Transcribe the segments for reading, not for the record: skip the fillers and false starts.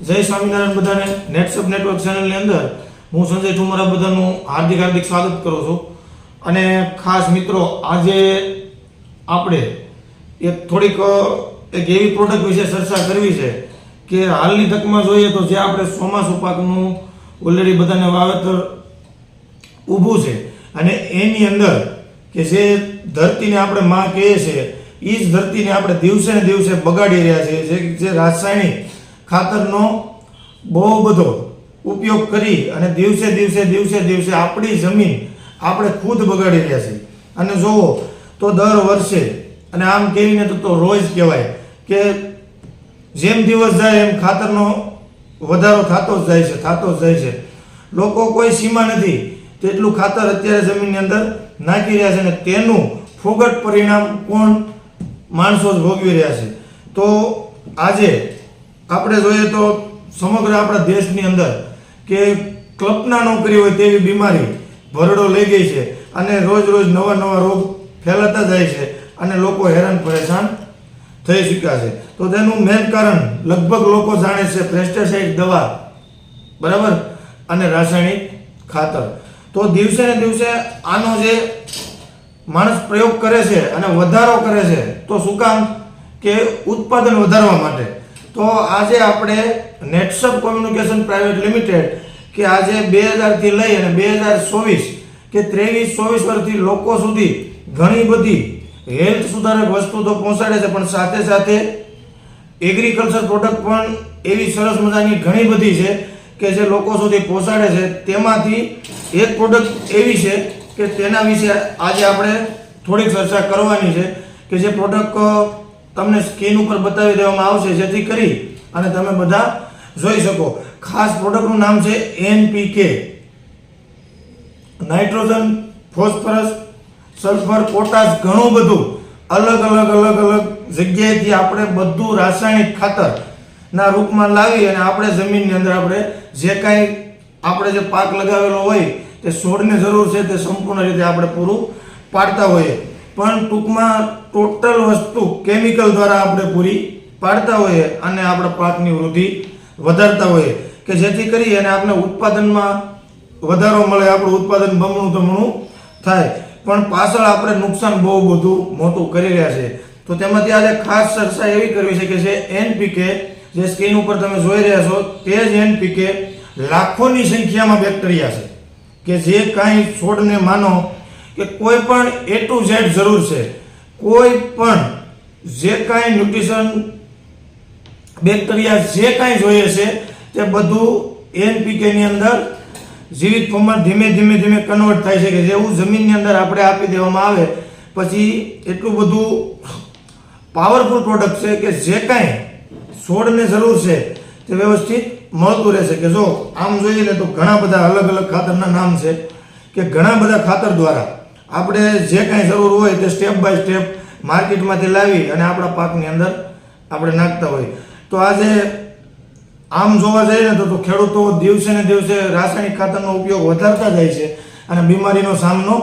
જય સ્વામિનારાયણ બધાને નેટસપ નેટવર્ક ચેનલની અંદર હું સંજય ઠુમરા બધાનું હાર્દિક સ્વાગત કરું છું. અને ખાસ મિત્રો, આજે આપણે થોડીક એવી પ્રોડક્ટ વિશે ચર્ચા કરવી છે કે હાલની તકમાં જોઈએ તો જે આપણે ચોમાસું પાકનું ઓલરેડી બધાને વાવેતર ઊભું છે અને એની અંદર કે જે ધરતીને આપણે માં કહીએ છીએ એ જ ધરતીને આપણે દિવસે ને દિવસે બગાડી રહ્યા છીએ. જે રાસાયણિક ખાતરનો બહુ બધો ઉપયોગ કરી અને દિવસે દિવસે આપણી જમીન આપણે ખુદ બગાડી રહ્યા છીએ. અને જોવો તો દર વર્ષે અને આમ કહીને તો રોજ કહેવાય કે જેમ દિવસ જાય એમ ખાતરનો વધારો થતો જ જાય છે. લોકો કોઈ સીમા નથી તેટલું ખાતર અત્યારે જમીનની અંદર નાખી રહ્યા છે અને તેનું ફોગટ પરિણામ કોણ? માણસો જ ભોગવી રહ્યા છે. તો આજે આપણે જોઈએ તો સમગ્ર આપણા દેશની અંદર કે કલ્પના ન કરી હોય તેવી બીમારી ભરડો લઈ ગઈ છે અને રોજ નવા રોગ ફેલાતા જાય છે અને લોકો હેરાન પરેશાન થઈ ચૂક્યા છે. તો તેનું મેન કારણ લગભગ લોકો જાણે છે પેસ્ટિસાઇડ દવા, બરાબર, અને રાસાયણિક ખાતર. તો દિવસે ને દિવસે આનો જે માણસ પ્રયોગ કરે છે અને વધારો કરે છે તો શું કામ? કે ઉત્પાદન વધારવા માટે. તો આજે આપણે નેટસપ કોમ્યુનિકેશન પ્રાઇવેટ લિમિટેડ કે આજે 2000 થી લઈ અને 2024 કે 23-24 વર્ષથી લોકો સુધી ઘણી બધી હેલ્થ સુધારક વસ્તુ તો પહોંચાડે છે, પણ સાથે એગ્રીકલ્ચર પ્રોડક્ટ પણ એવી સરસ મજાની ઘણી બધી છે કે જે લોકો સુધી પહોંચાડે છે. તેમાંથી એક પ્રોડક્ટ એવી છે કે તેના વિશે આજે આપણે થોડીક ચર્ચા કરવાની છે કે જે પ્રોડક્ટ તમને સ્ક્રીન ઉપર બતાવી દેવામાં આવશે જેથી કરી અને તમે બધા જોઈ શકો. ખાસ પ્રોડક્ટનું નામ છે NPK, nitrogen, phosphorus, sulphur, potash, ઘણું બધું અલગ જગ્યાએથી આપણે બધું રાસાયણિક ખાતરના રૂપમાં લાવી અને આપણે જમીનની અંદર આપણે જે કાંઈ આપણે જે પાક લગાવેલો હોય તે છોડને જરૂર છે તે સંપૂર્ણ રીતે આપણે પૂરું પાડતા હોઈએ, પણ ટૂંકમાં ટોટલ વસ્તુ કેમિકલ દ્વારા આપણે પૂરી પાડતા હોઈએ અને આપણા પાકની વૃદ્ધિ વધારતા હોઈએ કે જેથી કરી અને આપણે ઉત્પાદનમાં વધારો મળે, આપણું ઉત્પાદન બમણું થાય, પણ પાછળ આપણે નુકસાન બહુ બધું મોટું કરી રહ્યા છે. તો તેમાંથી આજે ખાસ ચર્ચા એવી કરવી છે કે જે NPK જે સ્ક્રીન ઉપર તમે જોઈ રહ્યા છો તે જ NPK લાખોની સંખ્યામાં બેક્ટેરિયા છે કે જે કાંઈ છોડને માનો કે કોઈ પણ A to Z જરૂર છે, કોઈ પણ જે કાંઈ ન્યુટ્રિશન બેક્ટેરિયા જે કાંઈ જોઈએ છે તે બધું NPK ની અંદર જીવિત ફોર્મમાં ધીમે કન્વર્ટ થાય છે કે જેવું જમીનની અંદર આપણે આપી દેવામાં આવે પછી એટલું બધું પાવરફુલ પ્રોડક્ટ છે કે જે કાંઈ છોડને જરૂર છે તે વ્યવસ્થિત મળતું રહેશે. કે જો આમ જોઈએ ને તો ઘણા બધા અલગ ખાતરના નામ છે કે ઘણા બધા ખાતર દ્વારા આપણે જે કાંઈ જરૂર હોય તે સ્ટેપ બાય સ્ટેપ માર્કેટમાંથી લાવી અને આપણા પાકની અંદર આપણે નાખતા હોય. તો આજે આમ જોવા જઈએ ને તો ખેડૂતો દિવસે ને દિવસે રાસાયણિક ખાતરનો ઉપયોગ વધારતા જાય છે અને બીમારીનો સામનો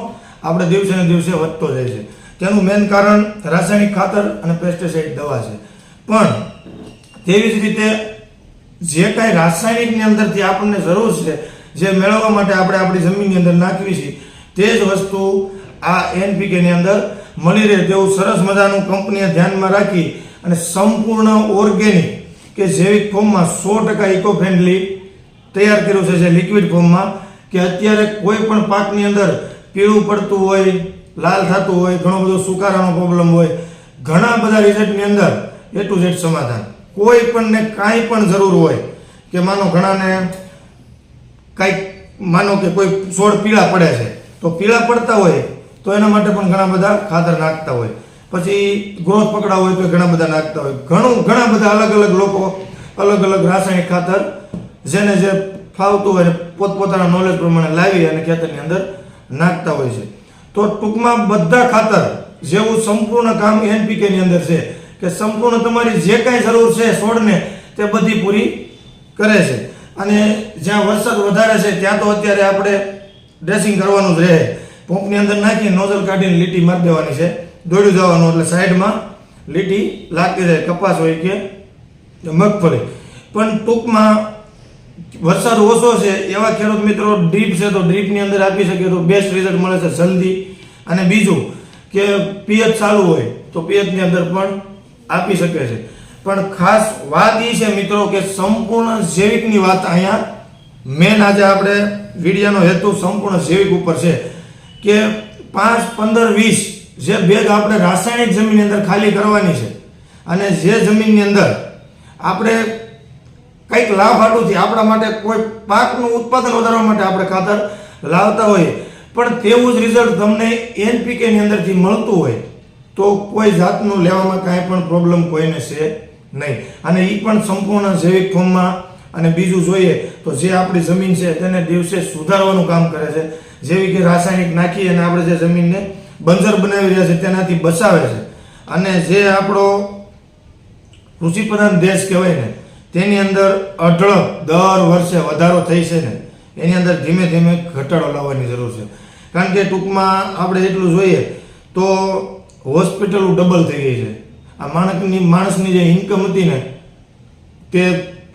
આપણે દિવસે ને દિવસે વધતો જાય છે. તેનું મેન કારણ રાસાયણિક ખાતર અને પેસ્ટિસાઇડ દવા છે. પણ તેવી જ રીતે જે કાંઈ રાસાયણિકની અંદરથી આપણને જરૂર છે જે મેળવવા માટે આપણે આપણી જમીનની અંદર નાખવી છે તે જ વસ્તુ આ NPK ની અંદર મળી રહે તેવું સરસ મજાનું કંપનીએ ધ્યાનમાં રાખી અને સંપૂર્ણ ઓર્ગેનિક કે જૈવિક ફોર્મમાં 100% ઇકો ફ્રેન્ડલી તૈયાર કર્યું છે. જે લિક્વિડ ફોર્મમાં કે અત્યારે કોઈ પણ પાકની અંદર પીળું પડતું હોય, લાલ થતું હોય, ઘણો બધો સુકારાનો પ્રોબ્લેમ હોય, ઘણા બધા રિઝલ્ટની અંદર A to Z સમાધાન. કોઈ પણને કાંઈ પણ જરૂર હોય કે માનો ઘણાને કાંઈક માનો કે કોઈ છોડ પીળા પડે છે તો પીળા પડતા હોય તો એના માટે પણ ઘણા બધા ખાતર નાખતા હોય, પછી ગ્રોથ પકડાવ હોય તો ઘણા બધા નાખતા હોય, ઘણા બધા અલગ લોકો અલગ રાસાયણિક ખાતર જેને જે ફાવતું હોય પોતપોતાના નોલેજ પ્રમાણે લાવી અને ખેતરની અંદર નાખતા હોય છે. તો ટૂંકમાં બધા ખાતર જેવું સંપૂર્ણ કામ NPK ની અંદર છે કે સંપૂર્ણ તમારી જે કાંઈ જરૂર છે છોડને તે બધી પૂરી કરે છે. અને જ્યાં વરસાદ વધારે છે ત્યાં તો અત્યારે આપણે ડ્રેસિંગ કરવાનું જ રહે, પંપની અંદર નાખીને નોઝલ કાઢીને લીટી મારી દેવાની છે, દોડ્યું જવાનું એટલે સાઈડમાં લીટી લાગતી જાય. કપાસ હોય કે મગફળી પણ ટૂંકમાં વરસાદ ઓછો છે એવા ખેડૂત મિત્રો ડ્રીપ છે તો ડ્રીપની અંદર આપી શકે તો બેસ્ટ રિઝલ્ટ મળે છે જલ્દી. અને બીજું કે પિયત ચાલુ હોય તો પિયતની અંદર પણ આપી શકે છે. પણ ખાસ વાત એ છે મિત્રો કે સંપૂર્ણ જૈવિકની વાત અહીંયા મેન આજે આપણે વિડીયોનો હેતુ સંપૂર્ણ જૈવિક ઉપર છે કે 5, 15, 20 જે બેગ આપણે રાસાયણિક જમીનની અંદર ખાલી કરવાની છે અને જે જમીનની અંદર આપણે કંઈક લાભ આપણા માટે કોઈ પાકનું ઉત્પાદન વધારવા માટે આપણે ખાતર લાવતા હોઈએ પણ તેવું જ રિઝલ્ટ તમને NPK ની અંદરથી મળતું હોય તો કોઈ જાતનું લેવામાં કાંઈ પણ પ્રોબ્લેમ કોઈને છે નહીં. અને એ પણ સંપૂર્ણ જૈવિક ફોર્મમાં. અને બીજું જોઈએ તો જે આપણી જમીન છે તેને દિવસે સુધારવાનું કામ કરે છે. જેવી કે રાસાયણિક નાખી અને આપણે જે જમીનને બંજર બનાવી રહ્યા છે તેનાથી બચાવે છે. અને જે આપણો કૃષિ પ્રધાન દેશ કહેવાય ને તેની અંદર અઢળક દર વર્ષે વધારો થઈ છે ને એની અંદર ધીમે ધીમે ઘટાડો લાવવાની જરૂર છે. કારણ કે ટૂંકમાં આપણે એટલું જોઈએ તો હોસ્પિટલો ડબલ થઈ ગઈ છે. આ માણસની જે ઇન્કમ હતી ને તે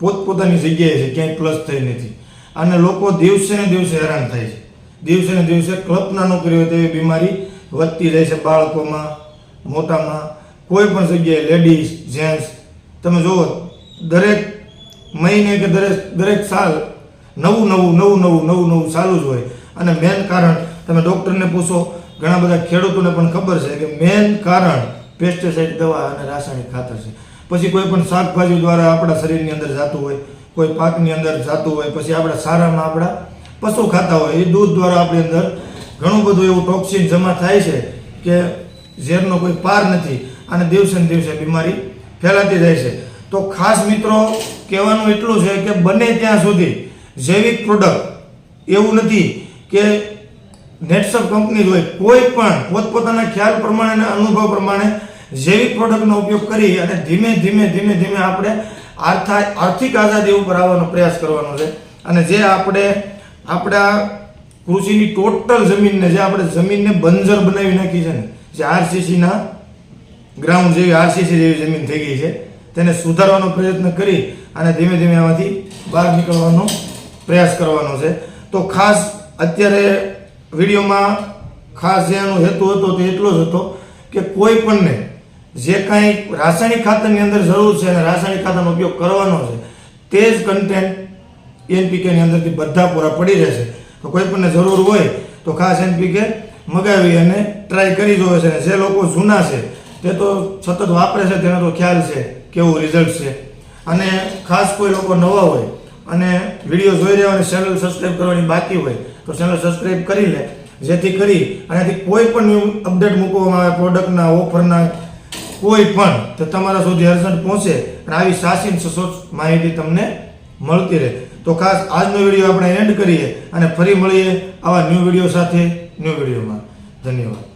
પોતપોતાની જગ્યાએ છે, ક્યાંય પ્લસ થઈ નથી. અને લોકો દિવસે ને દિવસે હેરાન થાય છે. દિવસે ને દિવસે કલ્પના ન કરી હોય તેવી બીમારી વધતી જાય છે બાળકોમાં, મોટામાં, કોઈ પણ જગ્યાએ, લેડીઝ, જેન્ટ્સ. તમે જુઓ દરેક મહિને કે દરેક સાલ નવું ચાલુ જ હોય. અને મેન કારણ તમે ડૉક્ટરને પૂછો, ઘણા બધા ખેડૂતોને પણ ખબર છે કે મેન કારણ પેસ્ટિસાઇડ દવા અને રાસાયણિક ખાતર છે. પછી કોઈ પણ શાકભાજી દ્વારા આપણા શરીરની અંદર જતું હોય, કોઈ પાકની અંદર જતું હોય, પછી આપણા સારામાં આપણા પશુ ખાતા હોય, એ દૂધ દ્વારા આપણી અંદર ઘણું બધું એવું ટોક્સિન જમા થાય છે કે ઝેરનો કોઈ પાર નથી અને દિવસે ને દિવસે બીમારી ફેલાતી જાય છે. તો ખાસ મિત્રો કહેવાનું એટલું છે કે બને ત્યાં સુધી જૈવિક પ્રોડક્ટ એવું નથી કે નેટસપ કંપની હોય, કોઈ પણ પોતપોતાના ખ્યાલ પ્રમાણે અને અનુભવ પ્રમાણે જૈવિક પ્રોડક્ટનો ઉપયોગ કરી અને ધીમે ધીમે આપણે આર્થિક આઝાદી ઉપર આવવાનો પ્રયાસ કરવાનો છે. અને જે આપણે આપણા કૃષિની ટોટલ જમીનને, જે આપણે જમીનને બંજર બનાવી નાખી છે ને, જે RCCના ગ્રાઉન્ડ જેવી RCC જેવી જમીન થઈ ગઈ છે, તેને સુધારવાનો પ્રયત્ન કરી અને ધીમે ધીમે આમાંથી બહાર નીકળવાનો પ્રયાસ કરવાનો છે. તો ખાસ અત્યારે વિડીયોમાં ખાસ જેનો હેતુ હતો તે એટલો જ હતો કે કોઈ પણને જે કાંઈ રાસાયણિક ખાતરની અંદર જરૂર છે અને રાસાયણિક ખાતરનો ઉપયોગ કરવાનો છે તે જ કન્ટેન્ટ NPK ની અંદરથી બધા પૂરા પડી રહેશે. તો કોઈ પણને જરૂર હોય તો ખાસ NPK મગાવી અને ટ્રાય કરી જોવે છે. જે લોકો જૂના છે તે તો સતત વાપરે છે, તેનો તો ખ્યાલ છે કેવું રિઝલ્ટ છે. અને ખાસ કોઈ લોકો નવા હોય અને વિડીયો જોઈ રહ્યા અને ચેનલ સબસ્ક્રાઈબ કરવાની બાકી હોય તો ચેનલ સબસ્ક્રાઈબ કરી લે, જેથી કરી આનાથી કોઈ પણ ન્યૂ અપડેટ મૂકવામાં આવે પ્રોડક્ટના, ઓફરના, કોઈ પણ તો તમારા સુધી અર્જન્ટ પહોંચે અને આવી સાચી સચોટ માહિતી તમને મળતી રહે. તો ખાસ આજનો વિડીયો આપણે એન્ડ કરીએ અને ફરી મળીએ આવા ન્યૂ વિડીયો સાથે ન્યૂ વિડીયોમાં. ધન્યવાદ.